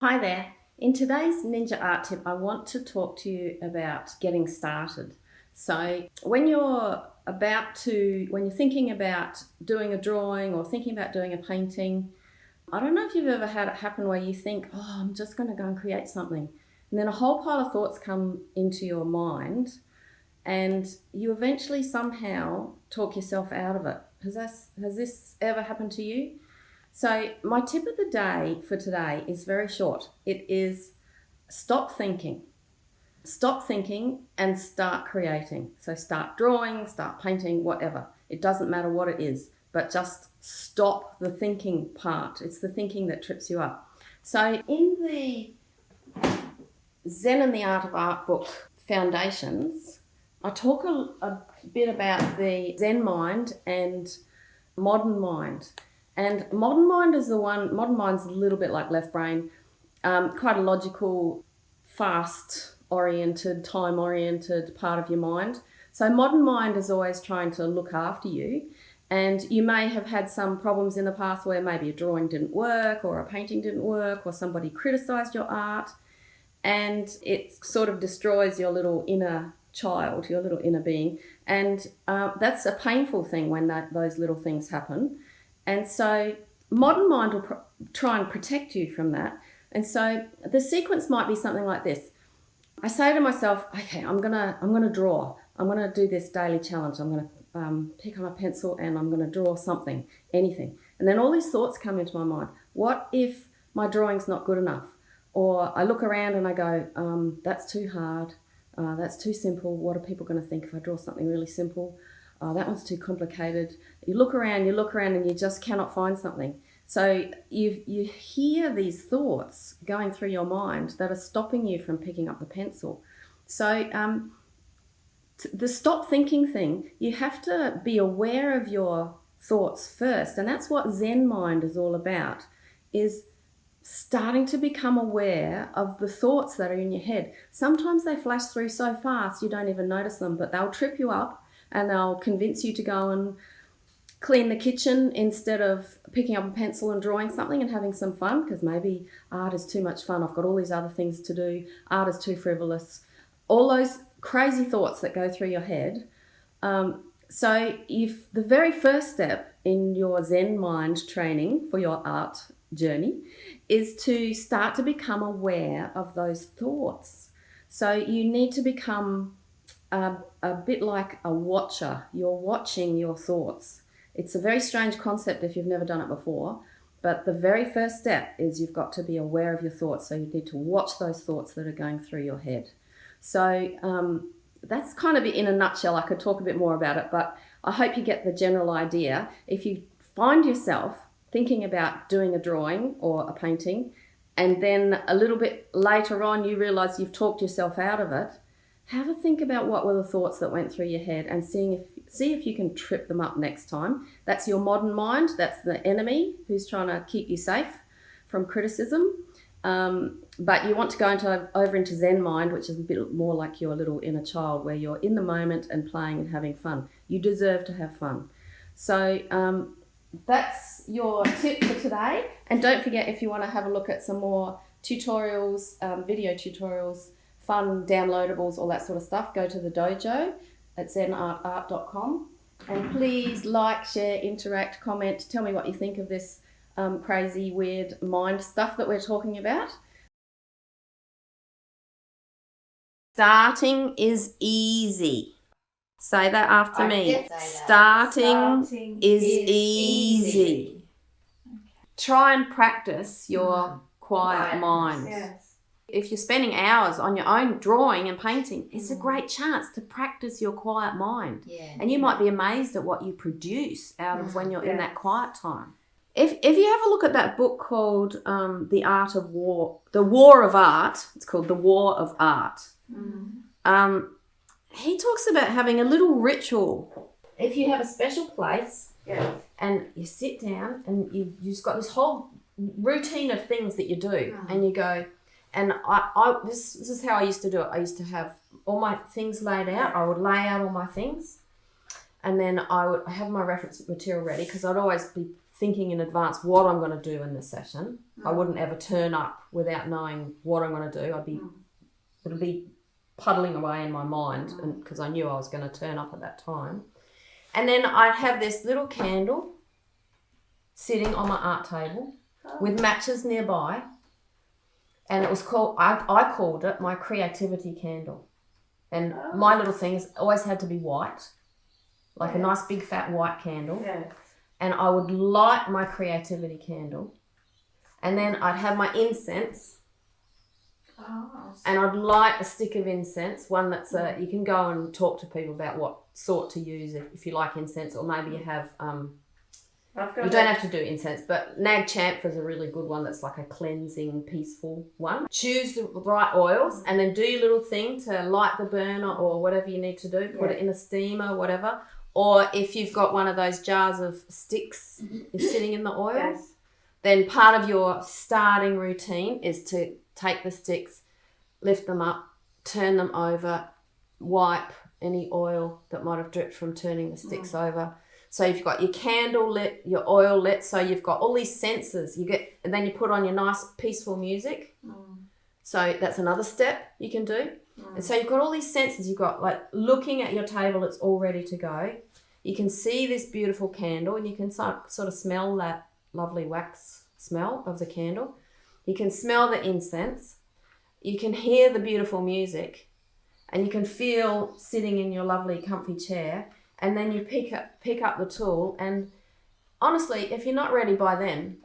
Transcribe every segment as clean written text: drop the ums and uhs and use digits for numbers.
Hi there. In today's Ninja Art Tip, I want to talk to you about getting started. So, when you're thinking about doing a drawing or thinking about doing a painting, I don't know if you've ever had it happen where you think, oh, I'm just going to go and create something. And then a whole pile of thoughts come into your mind, and you eventually somehow talk yourself out of it. Has this ever happened to you? So, my tip of the day for today is very short. It is stop thinking. Stop thinking and start creating. So, start drawing, start painting, whatever. It doesn't matter what it is, but just stop the thinking part. It's the thinking that trips you up. So, in the Zen and the Art of Art book, Foundations, I talk a bit about the Zen mind and modern mind. And modern mind's a little bit like left brain, quite a logical, fast-oriented, time-oriented part of your mind. So modern mind is always trying to look after you. And you may have had some problems in the past where maybe a drawing didn't work or a painting didn't work or somebody criticized your art. And it sort of destroys your little inner child, your little inner being. And that's a painful thing when those little things happen. And so modern mind will try and protect you from that. And so the sequence might be something like this. I say to myself, okay, I'm gonna draw. I'm gonna do this daily challenge. I'm gonna pick up a pencil and I'm gonna draw something, anything. And then all these thoughts come into my mind. What if my drawing's not good enough? Or I look around and I go, that's too hard. That's too simple. What are people going to think if I draw something really simple? That one's too complicated. You look around, and you just cannot find something. So you hear these thoughts going through your mind that are stopping you from picking up the pencil. So the stop thinking thing, you have to be aware of your thoughts first. And that's what Zen mind is all about, is starting to become aware of the thoughts that are in your head. Sometimes they flash through so fast you don't even notice them, but they'll trip you up and they'll convince you to go and clean the kitchen instead of picking up a pencil and drawing something and having some fun, because maybe art is too much fun. I've got all these other things to do. Art is too frivolous. All those crazy thoughts that go through your head. So if the very first step in your Zen mind training for your art journey is to start to become aware of those thoughts. So you need to become a bit like a watcher. You're watching your thoughts. It's a very strange concept if you've never done it before, but the very first step is you've got to be aware of your thoughts. So you need to watch those thoughts that are going through your head. So that's kind of it in a nutshell. I could talk a bit more about it, but I hope you get the general idea. If you find yourself thinking about doing a drawing or a painting, and then a little bit later on you realize you've talked yourself out of it, have a think about what were the thoughts that went through your head and see if you can trip them up next time. That's your modern mind. That's the enemy who's trying to keep you safe from criticism. But you want to go over into Zen mind, which is a bit more like your little inner child, where you're in the moment and playing and having fun. You deserve to have fun. So that's your tip for today. And don't forget, if you want to have a look at some more tutorials, video tutorials, fun downloadables, all that sort of stuff, go to the dojo at zenartart.com. And please like, share, interact, comment, tell me what you think of this crazy, weird mind stuff that we're talking about. Starting is easy. Say that after me. Starting is easy. Okay. Try and practice your quiet mind. Yes. If you're spending hours on your own drawing and painting, it's a great chance to practice your quiet mind. Yeah. And you might be amazed at what you produce out of when you're in that quiet time. If you have a look at that book called The Art of War, The War of Art, it's called The War of Art. He talks about having a little ritual. If you have a special place and you sit down and you've just got this whole routine of things that you do and you go, and this is how I used to do it. I used to have all my things laid out. I would lay out all my things and then I would have my reference material ready, because I'd always be thinking in advance what I'm going to do in the session. I wouldn't ever turn up without knowing what I'm going to do. It'll be puddling away in my mind because I knew I was going to turn up at that time. And then I'd have this little candle sitting on my art table with matches nearby. And it was called, I called it my creativity candle. And my little things always had to be white, like a nice big fat white candle. Yes. And I would light my creativity candle. And then I'd have my incense. And I'd light a stick of incense, one that's you can go and talk to people about what sort to use if you like incense, or maybe you have you don't have to do incense, but Nag Chamfer is a really good one that's like a cleansing, peaceful one. Choose the right oils and then do your little thing to light the burner or whatever you need to do. Put it in a steamer, whatever. Or if you've got one of those jars of sticks sitting in the oil, then part of your starting routine is to take the sticks, lift them up, turn them over, wipe any oil that might have dripped from turning the sticks over. So you've got your candle lit, your oil lit, so you've got all these senses. And then you put on your nice peaceful music. So that's another step you can do. And so you've got all these senses. You've got like looking at your table, it's all ready to go. You can see this beautiful candle and you can sort of smell that lovely wax smell of the candle. You can smell the incense. You can hear the beautiful music and you can feel sitting in your lovely comfy chair. And then you pick up the tool, and honestly, if you're not ready by then,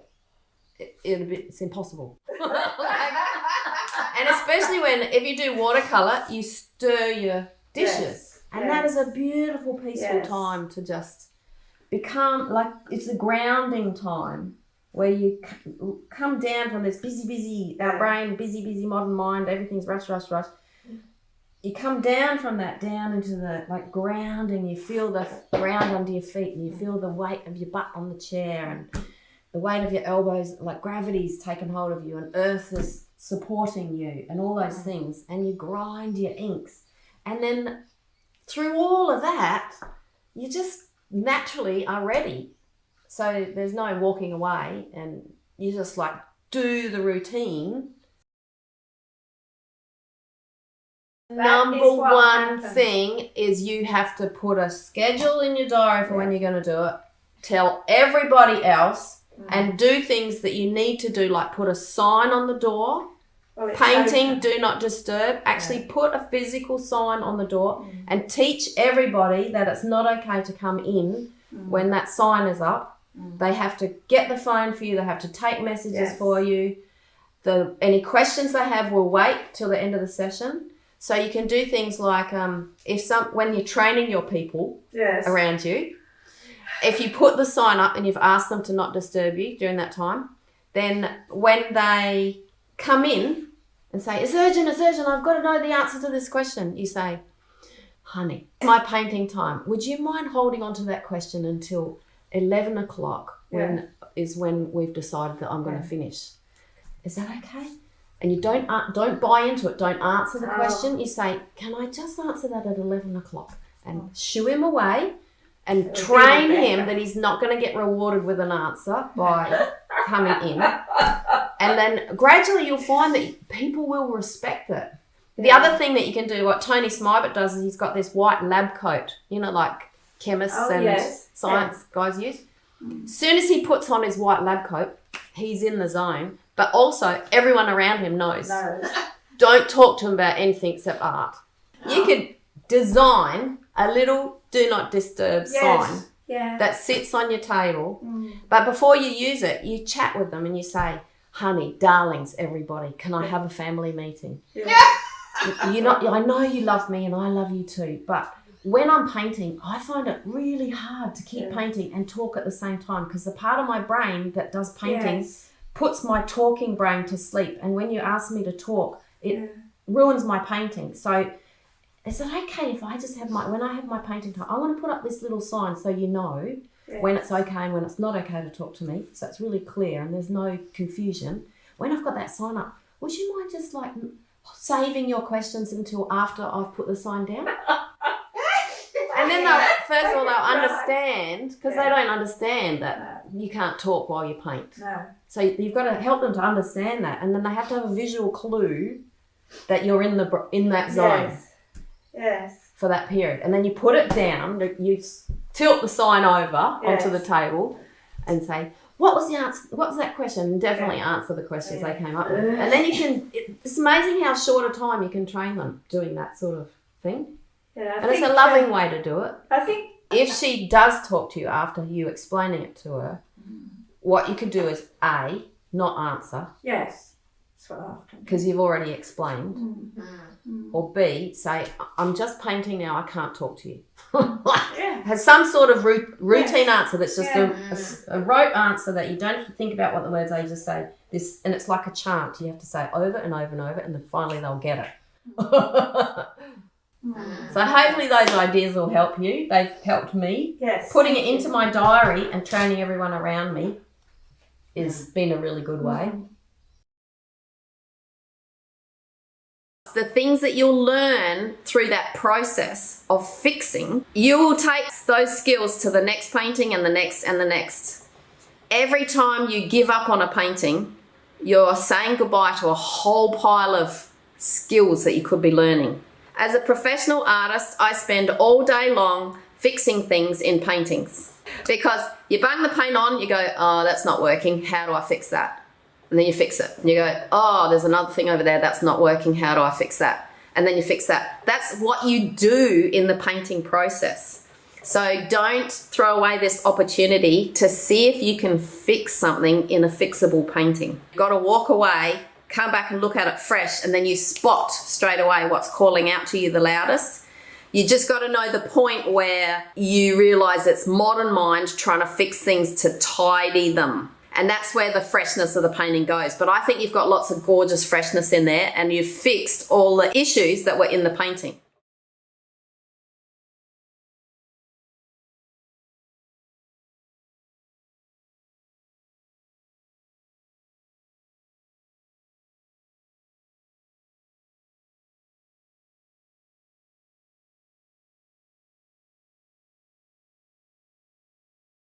it's impossible. And especially if you do watercolour, you stir your dishes. And that is a beautiful, peaceful time to just become, like, it's a grounding time where you come down from this busy, our brain, busy modern mind, everything's rush. You come down from that, down into the grounding. You feel the ground under your feet and you feel the weight of your butt on the chair and the weight of your elbows, like gravity's taken hold of you and earth is supporting you and all those things. And you grind your inks. And then through all of that, you just naturally are ready. So there's no walking away and you just do the routine. Number one thing is you have to put a schedule in your diary for when you're going to do it. Tell everybody else and do things that you need to do, like put a sign on the door. Painting, do not disturb. Actually put a physical sign on the door and teach everybody that it's not okay to come in when that sign is up. They have to get the phone for you. They have to take messages for you. Any questions they have will wait till the end of the session. So you can do things like when you're training your people around you, if you put the sign up and you've asked them to not disturb you during that time, then when they come in and say, it's urgent, I've got to know the answer to this question, you say, honey, my painting time. Would you mind holding on to that question until 11 o'clock when we've decided that I'm going to finish? Is that okay? And you don't buy into it. Don't answer the question. You say, can I just answer that at 11 o'clock? And shoo him away and train him that he's not going to get rewarded with an answer by coming in. And then gradually you'll find that people will respect it. The other thing that you can do, what Tony Smybert does, is he's got this white lab coat, like chemists and science guys use. As soon as he puts on his white lab coat, he's in the zone. But also, everyone around him knows. Don't talk to him about anything except art. You could design a little do not disturb sign that sits on your table. But before you use it, you chat with them and you say, honey, darlings, everybody, can I have a family meeting? I know you love me and I love you too, but when I'm painting, I find it really hard to keep painting and talk at the same time because the part of my brain that does painting puts my talking brain to sleep. And when you ask me to talk, it ruins my painting. So is it okay if I just when I have my painting time, I want to put up this little sign so you know when it's okay and when it's not okay to talk to me. So it's really clear and there's no confusion. When I've got that sign up, would you mind just saving your questions until after I've put the sign down? And then first of all, they'll understand, because they don't understand that you can't talk while you paint. No. So you've got to help them to understand that, and then they have to have a visual clue that you're in that zone. Yes. Yes. For that period. And then you put it down, you tilt the sign over onto the table and say, what was the answer? What was that question? And definitely answer the questions they came up with. And then it's amazing how short a time you can train them doing that sort of thing. Yeah, and it's a loving way to do it. I think if she does talk to you after you explaining it to her, what you could do is A, not answer. Yes. That's what I often do. Because you've already explained. Or B, say, I'm just painting now, I can't talk to you. Has some sort of routine answer that's just a rote answer that you don't have to think about what the words are, you just say this, and it's like a chant. You have to say it over and over and over, and then finally they'll get it. So hopefully those ideas will help you. They've helped me. Yes. Putting it into my diary and training everyone around me has been a really good way. The things that you'll learn through that process of fixing, you will take those skills to the next painting and the next and the next. Every time you give up on a painting, you're saying goodbye to a whole pile of skills that you could be learning. As a professional artist, I spend all day long fixing things in paintings. Because you bang the paint on, you go, oh, that's not working, how do I fix that? And then you fix it. And you go, oh, there's another thing over there that's not working. How do I fix that? And then you fix that. That's what you do in the painting process. So don't throw away this opportunity to see if you can fix something in a fixable painting. You've got to walk away, come back and look at it fresh, and then you spot straight away what's calling out to you the loudest. You just got to know the point where you realise it's modern mind trying to fix things to tidy them. And that's where the freshness of the painting goes. But I think you've got lots of gorgeous freshness in there, and you've fixed all the issues that were in the painting.